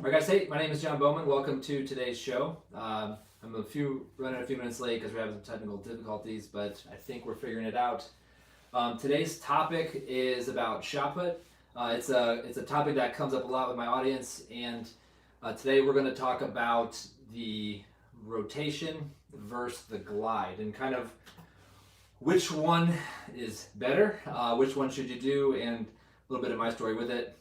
All right, guys. Hey, my name is John Bowman. Welcome to today's show. I'm running a few minutes late because we're having some technical difficulties, but I think we're figuring it out. Today's topic is about shot put. It's a topic that comes up a lot with my audience, and today we're going to talk about the rotation versus the glide, and kind of which one is better, which one should you do, and a little bit of my story with it.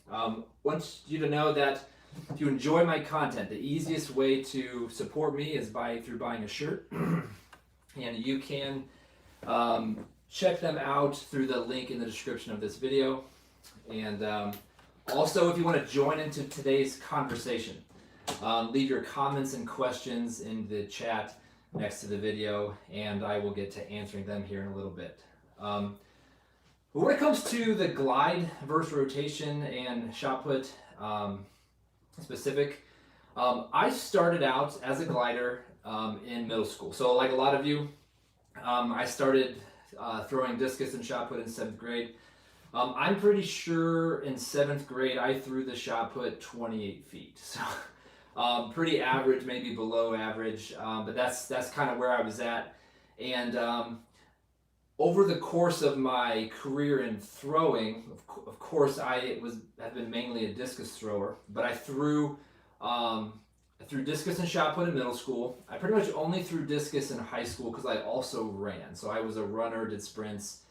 Want you to know that if you enjoy my content, the easiest way to support me is through buying a shirt, and you can check them out through the link in the description of this video. And also, if you want to join into today's conversation, leave your comments and questions in the chat next to the video, and I will get to answering them here in a little bit. But when it comes to the glide versus rotation and shot put specific, I started out as a glider in middle school. So like a lot of you, I started throwing discus and shot put in 7th grade. I'm pretty sure in 7th grade I threw the shot put 28 feet. So pretty average, maybe below average, but that's kind of where I was at. And over the course of my career in throwing, of course, have been mainly a discus thrower, but I threw discus and shot put in middle school. I pretty much only threw discus in high school because I also ran. So I was a runner, did sprints,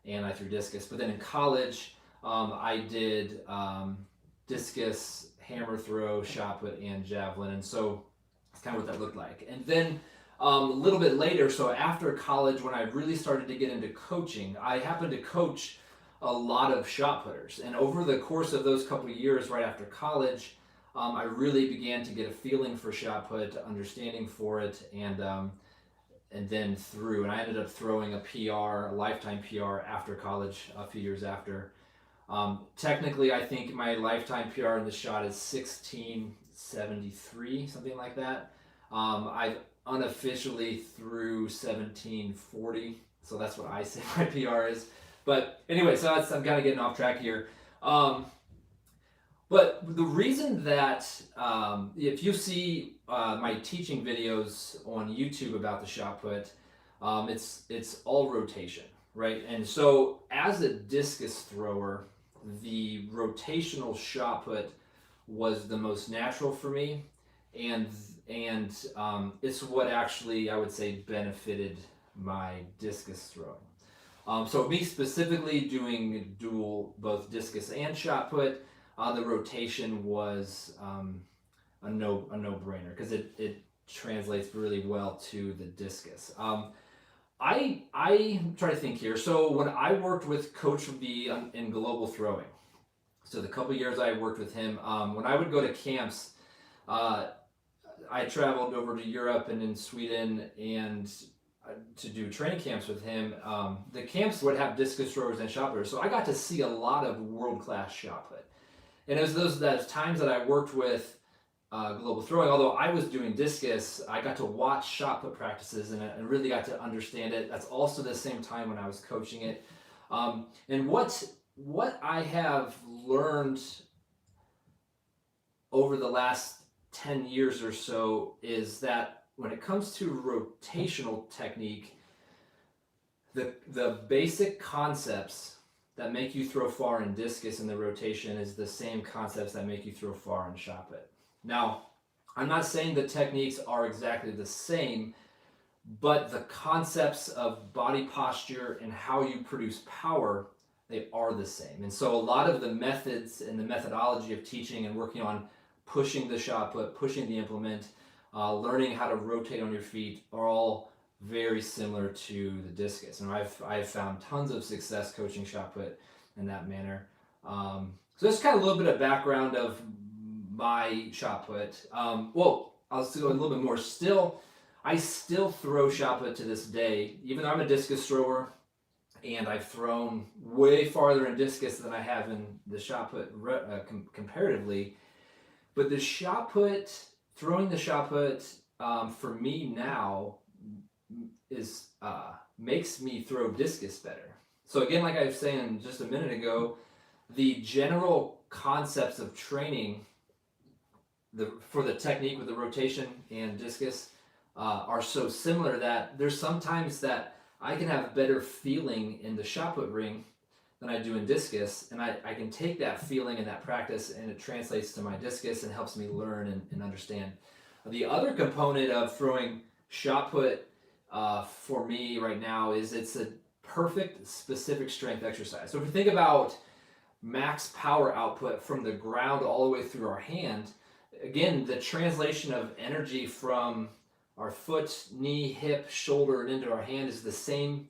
and I threw discus. But then in college, I did discus, hammer throw, shot put, and javelin. And so that's kind of what that looked like. And then a little bit later, so after college, when I really started to get into coaching, I happened to coach a lot of shot putters. And over the course of those couple of years right after college, I really began to get a feeling for shot put, understanding for it, and then threw. And I ended up throwing a PR, a lifetime PR after college, a few years after. Technically, I think my lifetime PR in the shot is 1673, something like that. I've unofficially threw 1740, so that's what I say my PR is. But anyway, so I'm kind of getting off track here. But the reason that if you see my teaching videos on YouTube about the shot put, it's all rotation, right? And so as a discus thrower, the rotational shot put was the most natural for me, and it's what actually I would say benefited my discus throwing. So me specifically doing both discus and shot put, the rotation was a no-brainer because it translates really well to the discus. I try to think here. So when I worked with Coach V in global throwing, so the couple years I worked with him, when I would go to camps, I traveled over to Europe and in Sweden and to do training camps with him. The camps would have discus throwers and shot putters, so I got to see a lot of world-class shot put. And it was those times that I worked with global throwing. Although I was doing discus, I got to watch shot put practices and really got to understand it. That's also the same time when I was coaching it. And what I have learned over the last 10 years or so is that when it comes to rotational technique, the basic concepts that make you throw far in discus in the rotation is the same concepts that make you throw far in shot put. Now, I'm not saying the techniques are exactly the same, but the concepts of body posture and how you produce power, they are the same. And so a lot of the methods and the methodology of teaching and working on pushing the shot put, pushing the implement, learning how to rotate on your feet are all very similar to the discus. And I've found tons of success coaching shot put in that manner. So that's kind of a little bit of background of my shot put. Well, I'll still go a little bit more. I still throw shot put to this day, even though I'm a discus thrower, and I've thrown way farther in discus than I have in the shot put comparatively. But the shot put, throwing the shot put for me now is makes me throw discus better. So again, like I was saying just a minute ago, the general concepts of training for the technique with the rotation and discus are so similar that there's sometimes that I can have better feeling in the shot put ring than I do in discus, and I can take that feeling and that practice and it translates to my discus and helps me learn and understand. The other component of throwing shot put for me right now is it's a perfect specific strength exercise. So if you think about max power output from the ground all the way through our hand, again, the translation of energy from our foot, knee, hip, shoulder, and into our hand is the same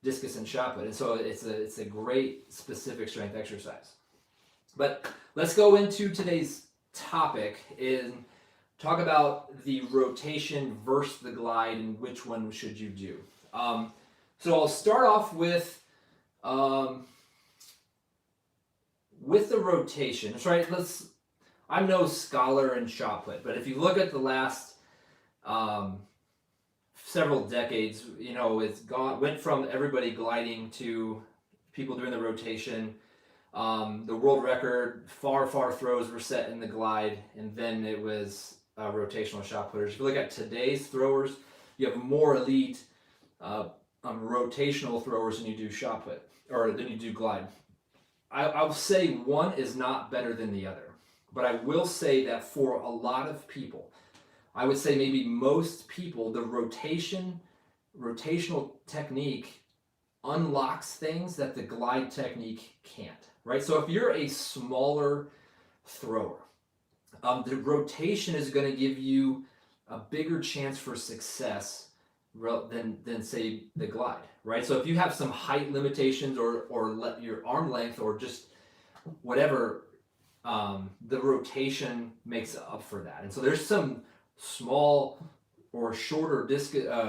discus and shot put. And so it's a great specific strength exercise. But let's go into today's topic and talk about the rotation versus the glide and which one should you do. So I'll start off with the rotation. That's right. I'm no scholar in shot put, but if you look at the last several decades, went from everybody gliding to people doing the rotation. The world record, far throws were set in the glide, and then it was rotational shot putters. If you look at today's throwers, you have more elite rotational throwers than you do shot put, or than you do glide. I'll say one is not better than the other, but I will say that for a lot of people, I would say maybe most people, the rotational technique unlocks things that the glide technique can't, right? So if you're a smaller thrower, the rotation is going to give you a bigger chance for success than say the glide, right? So if you have some height limitations or let your arm length or just whatever, the rotation makes up for that. And so there's some small or shorter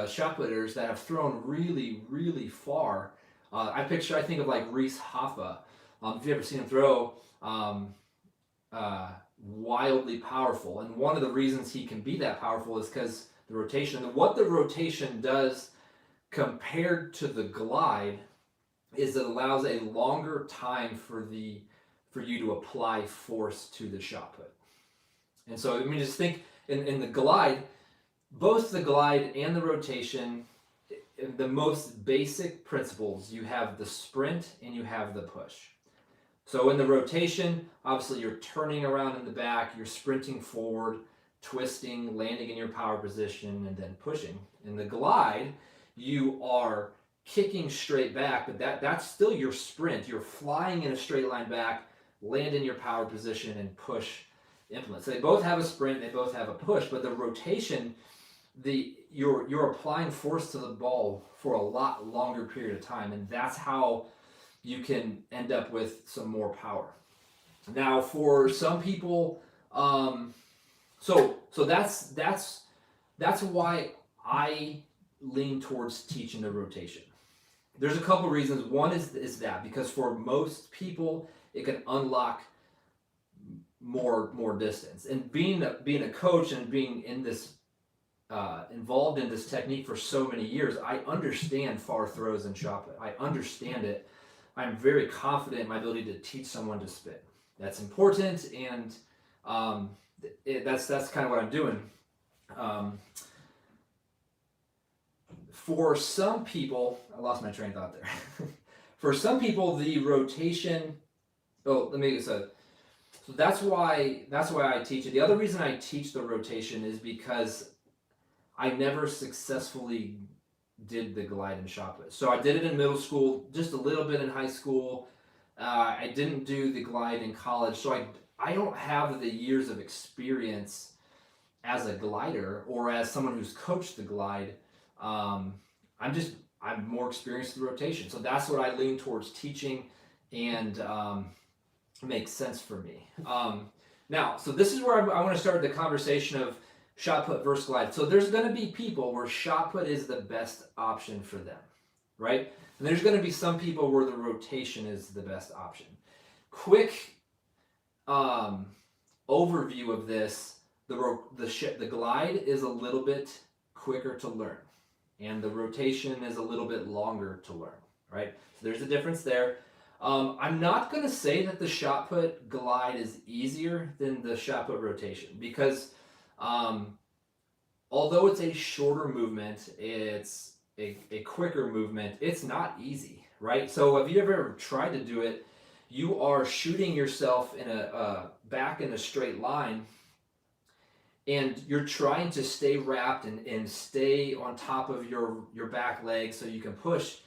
shot putters that have thrown really far. I think of like Reese Hoffa. If you've ever seen him throw, wildly powerful. And one of the reasons he can be that powerful is because the rotation. And what the rotation does compared to the glide is it allows a longer time for you to apply force to the shot put. And so, just think in the glide, both the glide and the rotation, the most basic principles, you have the sprint and you have the push. So in the rotation, obviously you're turning around in the back, you're sprinting forward, twisting, landing in your power position, and then pushing. In the glide, you are kicking straight back, but that's still your sprint. You're flying in a straight line back, land in your power position, and push implement. So they both have a sprint, they both have a push, but the rotation, you're applying force to the ball for a lot longer period of time, and that's how you can end up with some more power. Now, for some people, so that's why I lean towards teaching the rotation. There's a couple reasons. One is that because for most people, it can unlock more distance. And being a coach and being in this involved in this technique for so many years, I understand far throws and shot put. I understand it. I'm very confident in my ability to teach someone to spin. That's important, and that's kind of what I'm doing. For some people, I lost my train of thought there. For some people, the rotation. Oh, let me say. So that's why I teach it. The other reason I teach the rotation is because I never successfully did the glide and shot put. So I did it in middle school, just a little bit in high school. I didn't do the glide in college, so I don't have the years of experience as a glider or as someone who's coached the glide. I'm more experienced with rotation, so that's what I lean towards teaching, and makes sense for me. Now, so this is where I want to start the conversation of shot put versus glide. So there's going to be people where shot put is the best option for them, right? And there's going to be some people where the rotation is the best option. Quick overview of this: the glide is a little bit quicker to learn, and the rotation is a little bit longer to learn, right? So there's a difference there. I'm not going to say that the shot put glide is easier than the shot put rotation because um, although it's a shorter movement, it's a quicker movement, it's not easy, right? So have you ever tried to do it? You are shooting yourself in a back in a straight line, and you're trying to stay wrapped and stay on top of your back leg so you can push.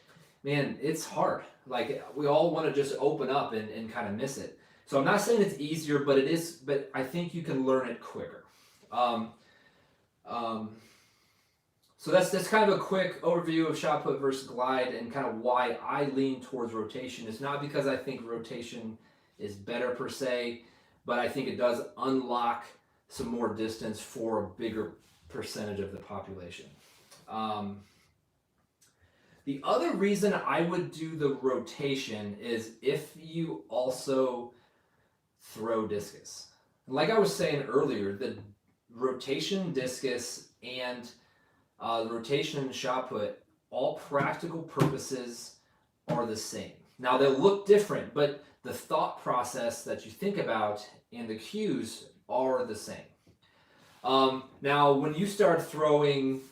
Man, it's hard. Like we all want to just open up and kind of miss it. So I'm not saying it's easier, but it is. But I think you can learn it quicker. Um, um, so that's kind of a quick overview of shot put versus glide and kind of why I lean towards rotation. It's not because I think rotation is better per se, but I think it does unlock some more distance for a bigger percentage of the population. Um, the other reason I would do the rotation is if you also throw discus. Like I was saying earlier, the rotation discus and the rotation and shot put, all practical purposes are the same. Now they'll look different, but the thought process that you think about and the cues are the same. Now, when you start throwing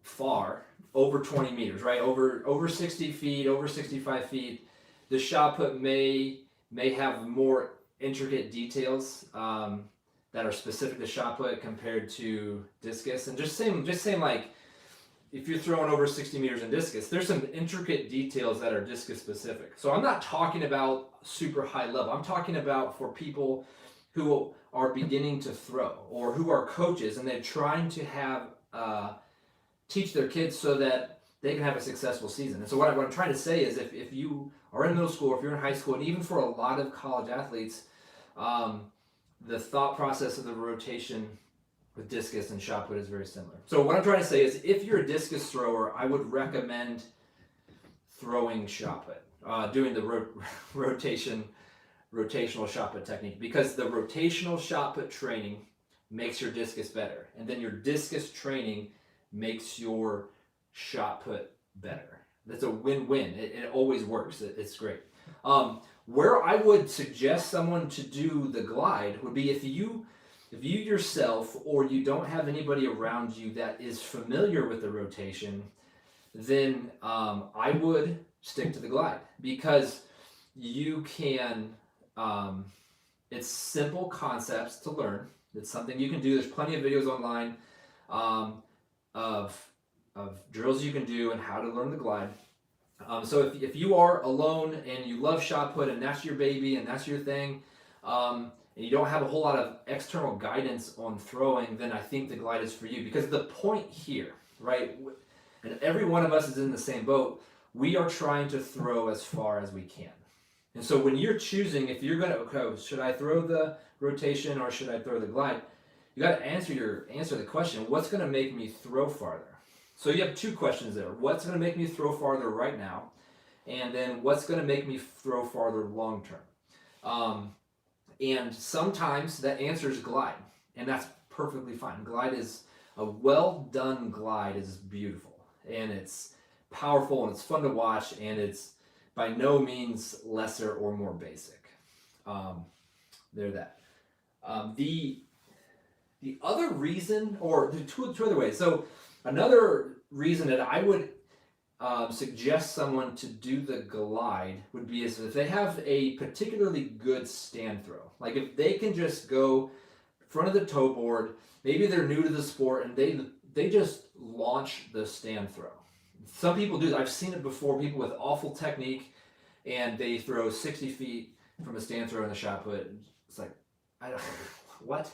far, over 20 meters, right, over 60 feet, over 65 feet, the shot put may have more intricate details that are specific to shot put compared to discus. And just same like if you're throwing over 60 meters in discus, there's some intricate details that are discus specific. So I'm not talking about super high level. I'm talking about for people who are beginning to throw or who are coaches and they're trying to have teach their kids so that they can have a successful season. And so what I'm trying to say is if you are in middle school, or if you're in high school, and even for a lot of college athletes, the thought process of the rotation with discus and shot put is very similar. So what I'm trying to say is if you're a discus thrower, I would recommend throwing shot put, doing the rotational shot put technique, because the rotational shot put training makes your discus better, and then your discus training makes your shot put better. That's a win-win. It always works. It's great. Where I would suggest someone to do the glide would be if you yourself or you don't have anybody around you that is familiar with the rotation, then I would stick to the glide because you can. It's simple concepts to learn. It's something you can do. There's plenty of videos online of drills you can do and how to learn the glide. So if you are alone and you love shot put and that's your baby and that's your thing, and you don't have a whole lot of external guidance on throwing, then I think the glide is for you. Because the point here, right, and every one of us is in the same boat, we are trying to throw as far as we can. And so when you're choosing, if you're going to, okay, should I throw the rotation or should I throw the glide? You got to answer the question, what's going to make me throw farther? So you have two questions there. What's going to make me throw farther right now? And then what's going to make me throw farther long term? And sometimes that answer is glide, and that's perfectly fine. Glide is a well done glide is beautiful, and it's powerful, and it's fun to watch, and it's by no means lesser or more basic. There that. The other reason, or the two other ways. So another reason that I would suggest someone to do the glide would be is if they have a particularly good stand throw. Like if they can just go front of the toe board, maybe they're new to the sport and they just launch the stand throw. Some people do. I've seen it before. People with awful technique, and they throw 60 feet from a stand throw in the shot put. It's like, I don't what?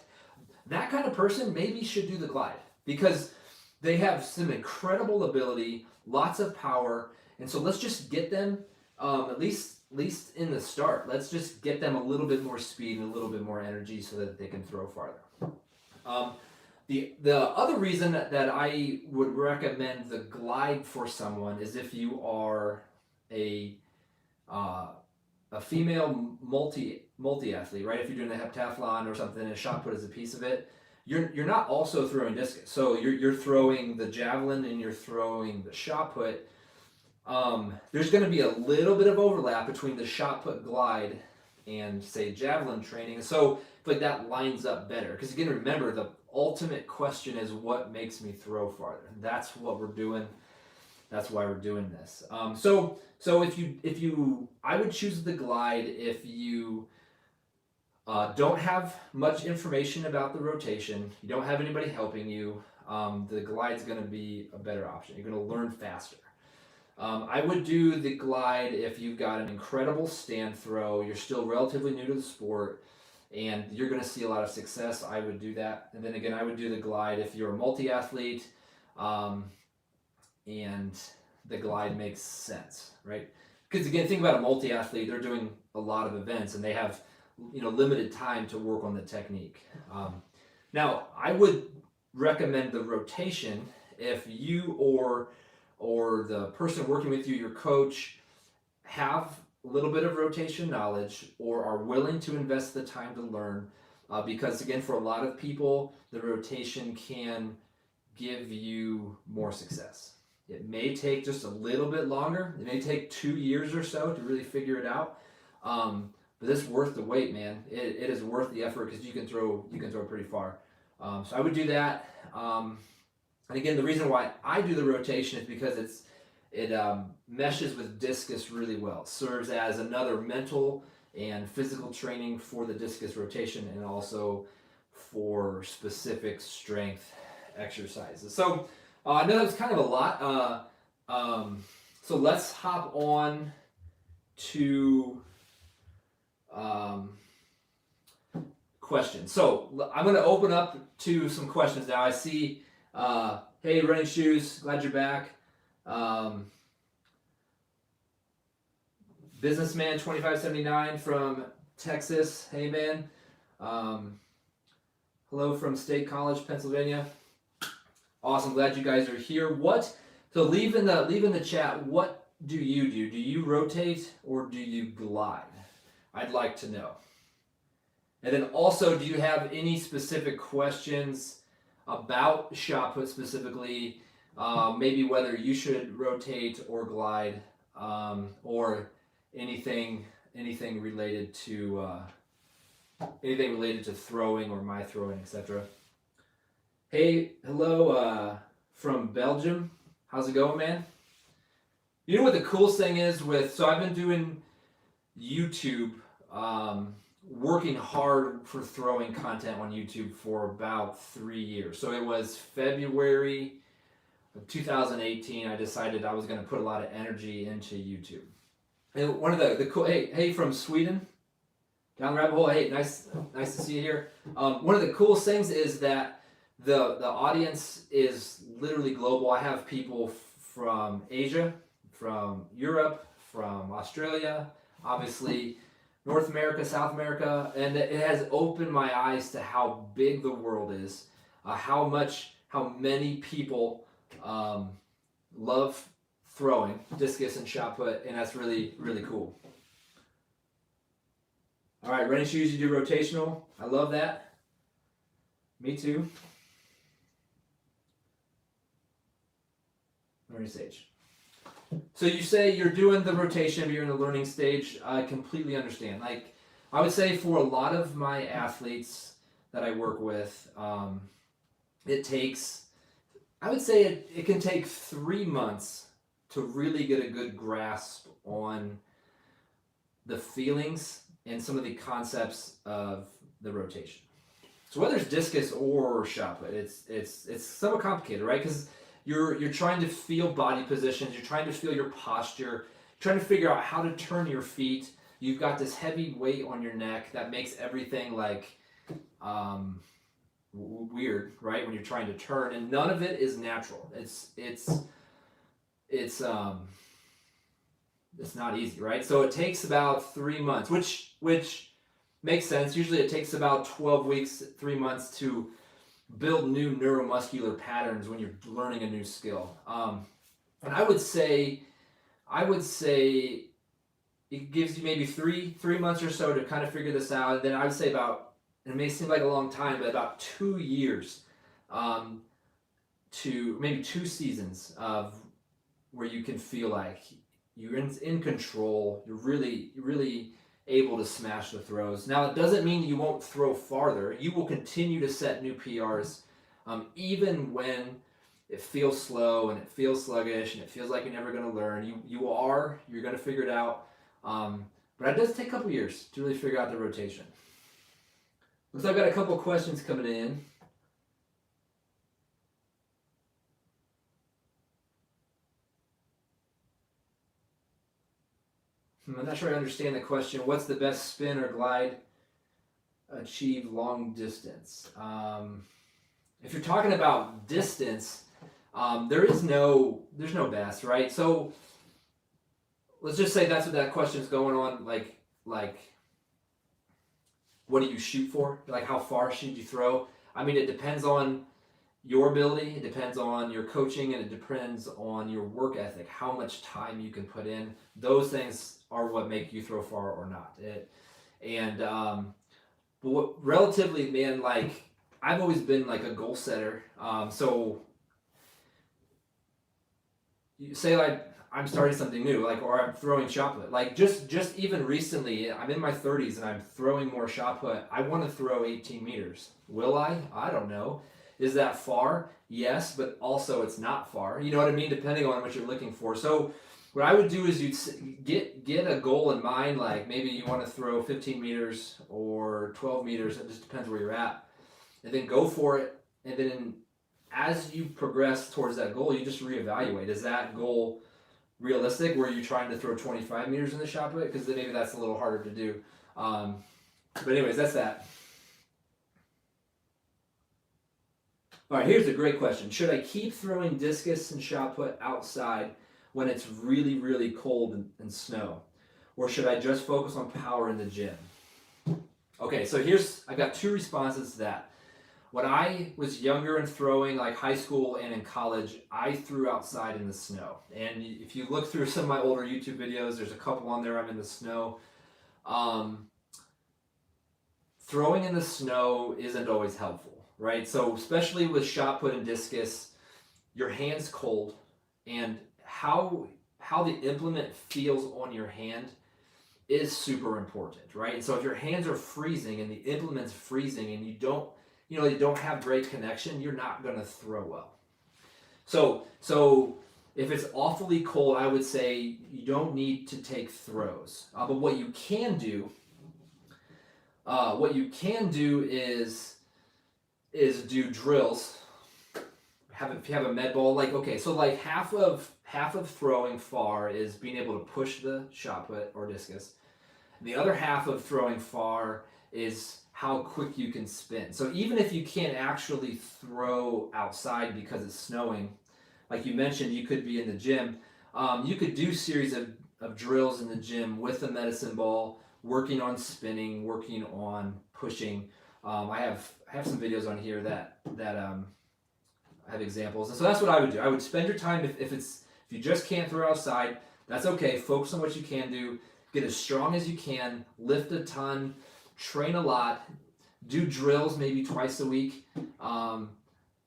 That kind of person maybe should do the glide because they have some incredible ability, lots of power, and so let's just get them at least in the start. Let's just get them a little bit more speed and a little bit more energy so that they can throw farther. The other reason that I would recommend the glide for someone is if you are a female multi-athlete, right? If you're doing a heptathlon or something, and a shot put is a piece of it, you're not also throwing discus. So you're throwing the javelin and you're throwing the shot put. there's going to be a little bit of overlap between the shot put glide and say javelin training. So I feel like that lines up better, because again, remember, the ultimate question is what makes me throw farther. That's what we're doing. That's why we're doing this. So if you I would choose the glide if you don't have much information about the rotation, you don't have anybody helping you. The glide's going to be a better option. You're going to learn faster. I would do the glide if you've got an incredible stand throw, you're still relatively new to the sport, and you're going to see a lot of success. I would do that. And then again, I would do the glide if you're a multi-athlete, and the glide makes sense, right? Because again, think about a multi-athlete, they're doing a lot of events and they have limited time to work on the technique. Now, I would recommend the rotation if you or the person working with you, your coach, have a little bit of rotation knowledge or are willing to invest the time to learn. Because again, for a lot of people, the rotation can give you more success. It may take just a little bit longer. It may take 2 years or so to really figure it out. But it's worth the wait, man. It is worth the effort, because you can throw pretty far. So I would do that. And again, the reason why I do the rotation is because it meshes with discus really well. It serves as another mental and physical training for the discus rotation, and also for specific strength exercises. So I know that was kind of a lot. So let's hop on to questions. So I'm going to open up to some questions now. I see, hey, Running Shoes, glad you're back. Businessman 2579 from Texas, hey man. Hello from State College, Pennsylvania. Awesome, glad you guys are here. So leave in the chat, what do you do? Do you rotate or do you glide? I'd like to know. And then also, do you have any specific questions about shot put specifically? Maybe whether you should rotate or glide, or anything related to throwing or my throwing, etc. Hey, hello from Belgium. How's it going, man? You know what the coolest thing is so I've been doing YouTube, working hard for throwing content on YouTube for about 3 years. So it was February of 2018, I decided I was going to put a lot of energy into YouTube. And one of the cool, hey from Sweden, down the rabbit hole, hey, nice to see you here. One of the coolest things is that the audience is literally global. I have people from Asia, from Europe, from Australia, obviously North America, South America, and it has opened my eyes to how big the world is, how many people love throwing discus and shot put, and that's really, really cool. All right, Running Shoes, you do rotational. I love that. Me too. Learning stage. So you say you're doing the rotation, but you're in the learning stage. I completely understand. Like, I would say for a lot of my athletes that I work with, it can take 3 months to really get a good grasp on the feelings and some of the concepts of the rotation. So whether it's discus or shot put, it's somewhat complicated, right? Because you're trying to feel body positions, you're trying to feel your posture, you're trying to figure out how to turn your feet. You've got this heavy weight on your neck that makes everything like weird, right? When you're trying to turn, and none of it is natural. It's not easy, right? So it takes about 3 months, which makes sense. Usually it takes about 12 weeks, 3 months to build new neuromuscular patterns when you're learning a new skill. And I would say it gives you maybe three months or so to kind of figure this out. And then I would say it may seem like a long time, but about 2 years to maybe 2 seasons of where you can feel like you're in control. You're really able to smash the throws. Now, it doesn't mean you won't throw farther. You will continue to set new PRs, even when it feels slow and it feels sluggish and it feels like you're never going to learn. You're going to figure it out. But it does take a couple years to really figure out the rotation. Looks like I've got a couple questions coming in. I'm not sure I understand the question. What's the best spin or glide achieve long distance? If you're talking about distance, there's no best, right? So let's just say that's what that question's going on. Like, what do you shoot for? Like, how far should you throw? I mean, it depends on your ability, it depends on your coaching, and it depends on your work ethic, how much time you can put in. Those things are what make you throw far or not. But relatively, man, like, I've always been like a goal setter. So you say like I'm starting something new, like, or I'm throwing shot put. Like just even recently, I'm in my 30s and I'm throwing more shot put. I want to throw 18 meters. Will I? I don't know. Is that far? Yes, but also it's not far. You know what I mean? Depending on what you're looking for. So what I would do is you'd get a goal in mind, like maybe you want to throw 15 meters or 12 meters. It just depends where you're at. And then go for it. And then as you progress towards that goal, you just reevaluate. Is that goal realistic? Were you trying to throw 25 meters in the shot put? Because then maybe that's a little harder to do. But anyways, that's that. All right, here's a great question. Should I keep throwing discus and shot put outside when it's really cold and snow? Or should I just focus on power in the gym? Okay, so I've got two responses to that. When I was younger and throwing, like high school and in college, I threw outside in the snow. And if you look through some of my older YouTube videos, there's a couple on there I'm in the snow. Throwing in the snow isn't always helpful, right? So especially with shot put and discus, your hand's cold, and how the implement feels on your hand is super important, right? And so if your hands are freezing and the implement's freezing and you don't have great connection, you're not going to throw well. So if it's awfully cold, I would say you don't need to take throws. But what you can do is do drills. If you have a med ball, like, okay, so like half of throwing far is being able to push the shot put or discus. And the other half of throwing far is how quick you can spin. So even if you can't actually throw outside because it's snowing, like you mentioned, you could be in the gym. You could do series of drills in the gym with a medicine ball, working on spinning, working on pushing. I have some videos on here that have examples. And so that's what I would do. I would spend your time, if you just can't throw outside, that's okay. Focus on what you can do. Get as strong as you can. Lift a ton. Train a lot. Do drills maybe twice a week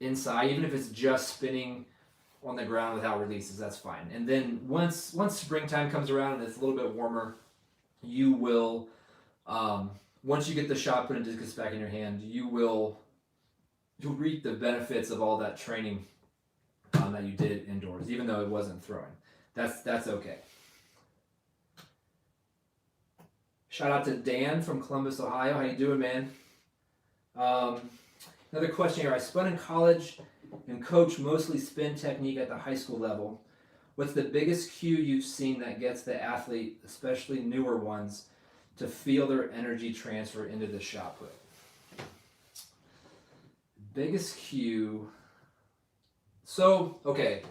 inside, even if it's just spinning on the ground without releases, that's fine. And then once springtime comes around and it's a little bit warmer, you will, once you get the shot put and discus back in your hand, you'll reap the benefits of all that training that you did indoors, even though it wasn't throwing. That's okay. Shout out to Dan from Columbus, Ohio. How you doing, man? Another question here. I spun in college and coach mostly spin technique at the high school level. What's the biggest cue you've seen that gets the athlete, especially newer ones, to feel their energy transfer into the shot put? Biggest cue. So, okay.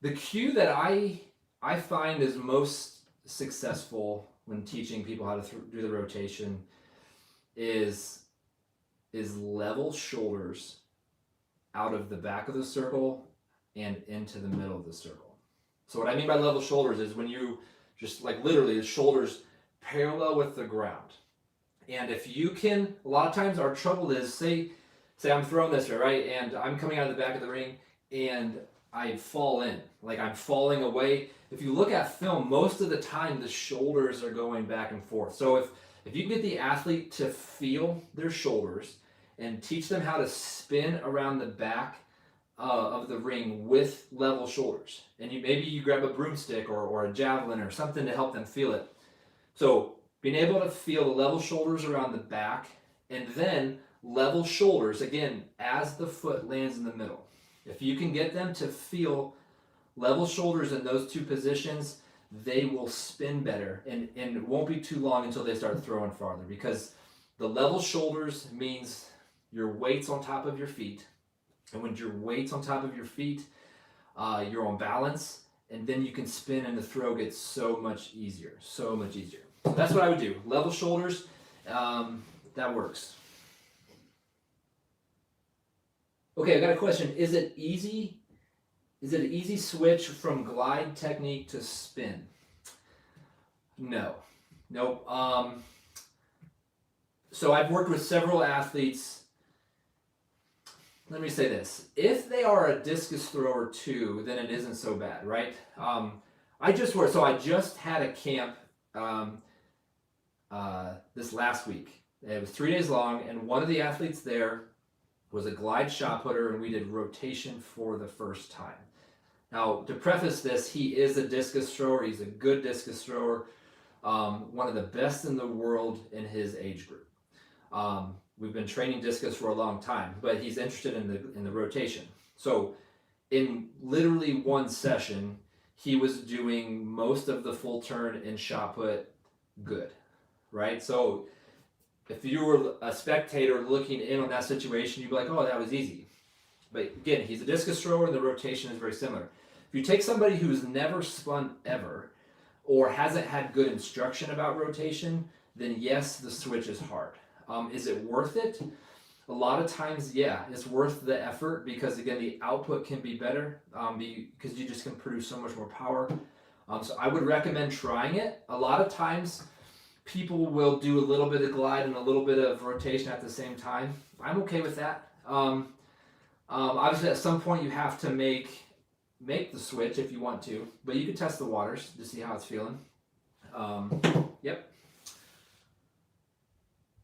The cue that I find is most successful when teaching people how to do the rotation is level shoulders out of the back of the circle and into the middle of the circle. So what I mean by level shoulders is when you just like literally the shoulders parallel with the ground. And if you can, a lot of times our trouble is, say I'm throwing this here, right? And I'm coming out of the back of the ring and I fall in, like I'm falling away. If you look at film, most of the time the shoulders are going back and forth. So if you can get the athlete to feel their shoulders and teach them how to spin around the back of the ring with level shoulders, and maybe you grab a broomstick or a javelin or something to help them feel it. So being able to feel the level shoulders around the back, and then level shoulders again as the foot lands in the middle. If you can get them to feel level shoulders in those two positions, they will spin better, and it won't be too long until they start throwing farther, because the level shoulders means your weight's on top of your feet, and when your weight's on top of your feet, you're on balance, and then you can spin and the throw gets so much easier. So that's what I would do. Level shoulders, that works. Okay, I got a question. Is it an easy switch from glide technique to spin? No. Nope. So I've worked with several athletes. Let me say this. If they are a discus thrower too, then it isn't so bad, right? I just had a camp this last week. It was 3 days long, and one of the athletes there was a glide shot putter, and we did rotation for the first time. Now, to preface this, he is a discus thrower. He's a good discus thrower, one of the best in the world in his age group. We've been training discus for a long time, but he's interested in the rotation. So in literally one session, he was doing most of the full turn and shot put good, right? So if you were a spectator looking in on that situation, you'd be like, oh, that was easy. But again, he's a discus thrower, and the rotation is very similar. If you take somebody who's never spun ever or hasn't had good instruction about rotation, then yes, the switch is hard. Is it worth it? A lot of times, yeah, it's worth the effort, because again, the output can be better because you just can produce so much more power. So I would recommend trying it. A lot of times, people will do a little bit of glide and a little bit of rotation at the same time. I'm okay with that. Obviously, at some point, you have to make the switch if you want to, but you can test the waters to see how it's feeling. Yep.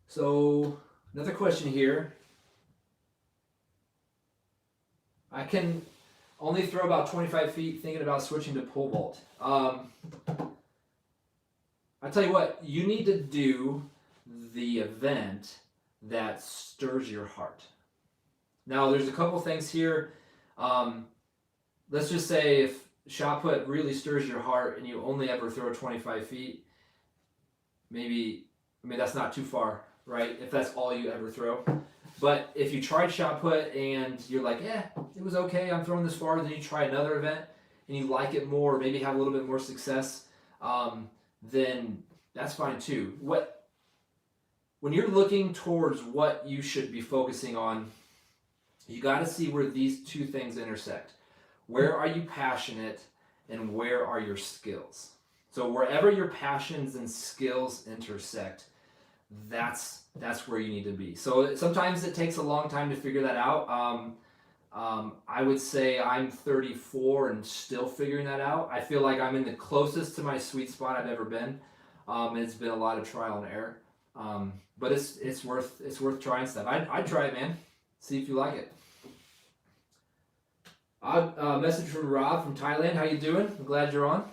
So another question here. I can only throw about 25 feet, thinking about switching to pole vault. I tell you what, you need to do the event that stirs your heart. Now, there's a couple things here. Let's just say if shot put really stirs your heart and you only ever throw 25 feet, that's not too far, right? If that's all you ever throw. But if you tried shot put and you're like, yeah, it was okay, I'm throwing this far, then you try another event and you like it more, or maybe have a little bit more success, then that's fine too. When you're looking towards what you should be focusing on, you got to see where these two things intersect. Where are you passionate, and where are your skills? So wherever your passions and skills intersect, that's where you need to be. So sometimes it takes a long time to figure that out. I would say I'm 34 and still figuring that out. I feel like I'm in the closest to my sweet spot I've ever been. It's been a lot of trial and error, but it's worth trying stuff. I'd try it, man. See if you like it. Message from Rob from Thailand. How you doing? I'm glad you're on.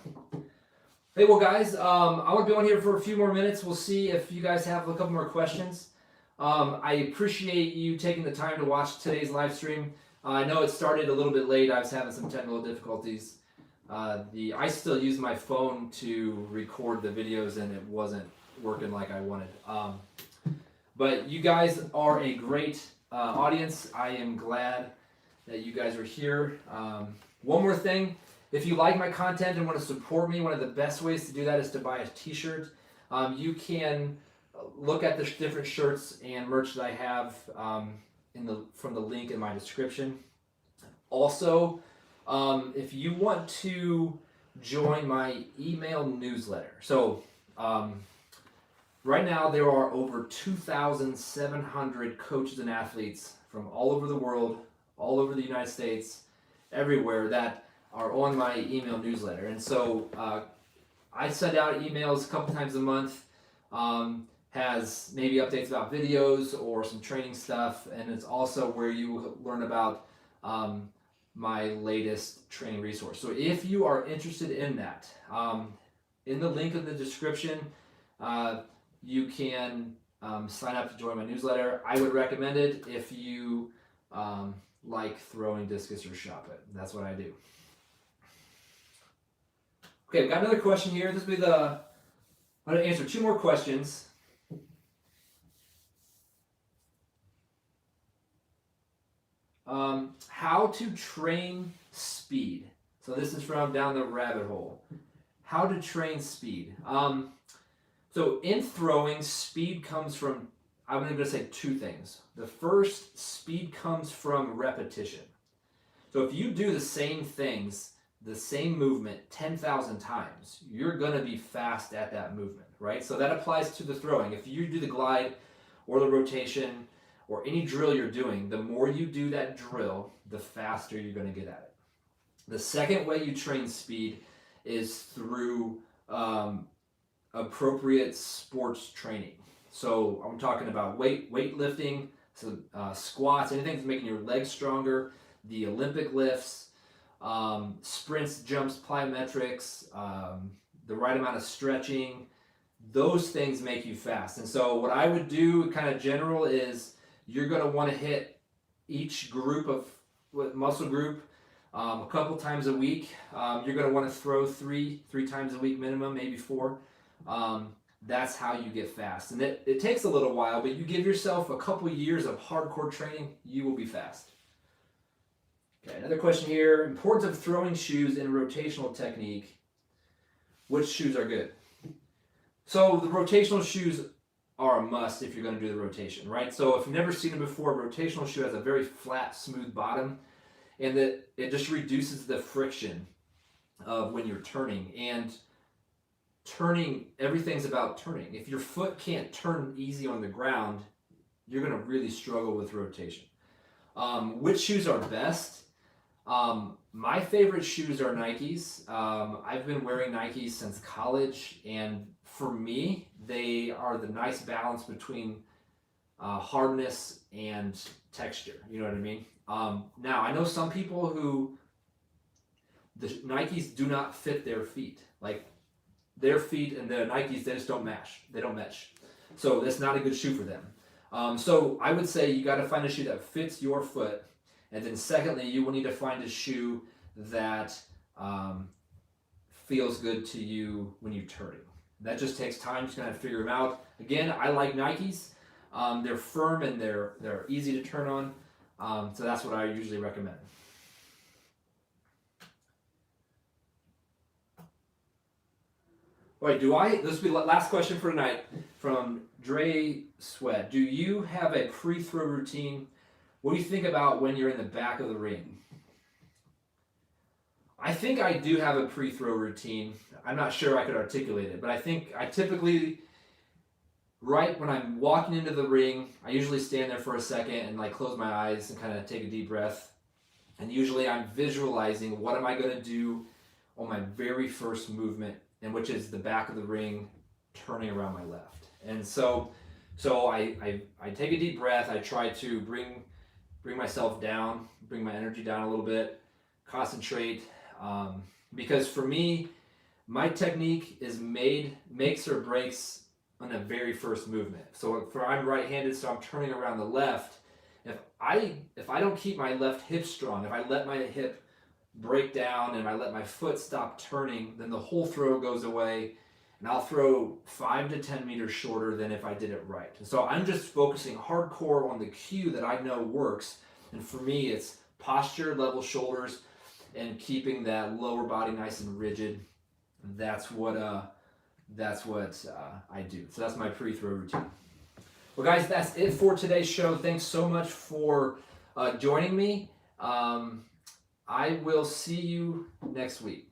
Hey, well, guys, I want to be on here for a few more minutes. We'll see if you guys have a couple more questions. I appreciate you taking the time to watch today's live stream. I know it started a little bit late. I was having some technical difficulties. I still use my phone to record the videos, and it wasn't working like I wanted. But you guys are a great audience. I am glad that you guys are here. One more thing. If you like my content and want to support me, one of the best ways to do that is to buy a t-shirt. You can look at the different shirts and merch that I have from the link in my description. Also, if you want to join my email newsletter. So right now there are over 2,700 coaches and athletes from all over the world, all over the United States, everywhere that are on my email newsletter. And so I send out emails a couple times a month, has maybe updates about videos or some training stuff, and it's also where you learn about my latest training resource. So if you are interested in that, in the link in the description, you can sign up to join my newsletter. I would recommend it if you like throwing discus or shot put. That's what I do. Okay, we've got another question here. This will be I'm going to answer 2 more questions. How to train speed. So this is from Down the Rabbit Hole. How to train speed. So in throwing, speed comes from, I'm going to say 2 things. The first, speed comes from repetition. So if you do the same things, the same movement 10,000 times, you're going to be fast at that movement, right? So that applies to the throwing. If you do the glide or the rotation or any drill you're doing, the more you do that drill, the faster you're going to get at it. The second way you train speed is through appropriate sports training. So I'm talking about weightlifting, so squats, anything that's making your legs stronger, the Olympic lifts, sprints, jumps, plyometrics, the right amount of stretching. Those things make you fast. And so what I would do kind of general is you're going to want to hit each group of muscle group a couple times a week. You're going to want to throw three times a week minimum, maybe 4. That's how you get fast. And it takes a little while, but you give yourself a couple years of hardcore training, you will be fast. Okay, another question here. Importance of throwing shoes in rotational technique. Which shoes are good? So the rotational shoes are a must if you're going to do the rotation, right? So if you've never seen them before, a rotational shoe has a very flat, smooth bottom, and that it just reduces the friction of when you're turning. And turning, everything's about turning. If your foot can't turn easy on the ground, you're going to really struggle with rotation. Which shoes are best? My favorite shoes are Nikes. I've been wearing Nikes since college, and for me, they are the nice balance between hardness and texture. You know what I mean? Now, I know some people who the Nikes do not fit their feet. Like, their feet and the Nikes, they just don't match. They don't mesh. So that's not a good shoe for them. So I would say you got to find a shoe that fits your foot. And then secondly, you will need to find a shoe that feels good to you when you're turning. That just takes time to kind of figure them out. Again, I like Nikes. They're firm and they're easy to turn on. So that's what I usually recommend. All right, this will be the last question for tonight from Dre Sweat. Do you have a pre-throw routine? What do you think about when you're in the back of the ring? I think I do have a pre-throw routine. I'm not sure I could articulate it, but I think I typically, right when I'm walking into the ring, I usually stand there for a second and like close my eyes and kind of take a deep breath. And usually I'm visualizing what am I going to do on my very first movement, and which is the back of the ring, turning around my left. And so I take a deep breath. I try to bring myself down, bring my energy down a little bit, concentrate. Because for me, my technique is makes or breaks on the very first movement. So I'm right-handed, so I'm turning around the left. If I don't keep my left hip strong, if I let my hip break down and I let my foot stop turning, then the whole throw goes away, and I'll throw 5 to 10 meters shorter than if I did it right. And so I'm just focusing hardcore on the cue that I know works. And for me, it's posture, level shoulders, and keeping that lower body nice and rigid. That's what I do. So that's my pre-throw routine. Well, guys, that's it for today's show. Thanks so much for joining me. I will see you next week.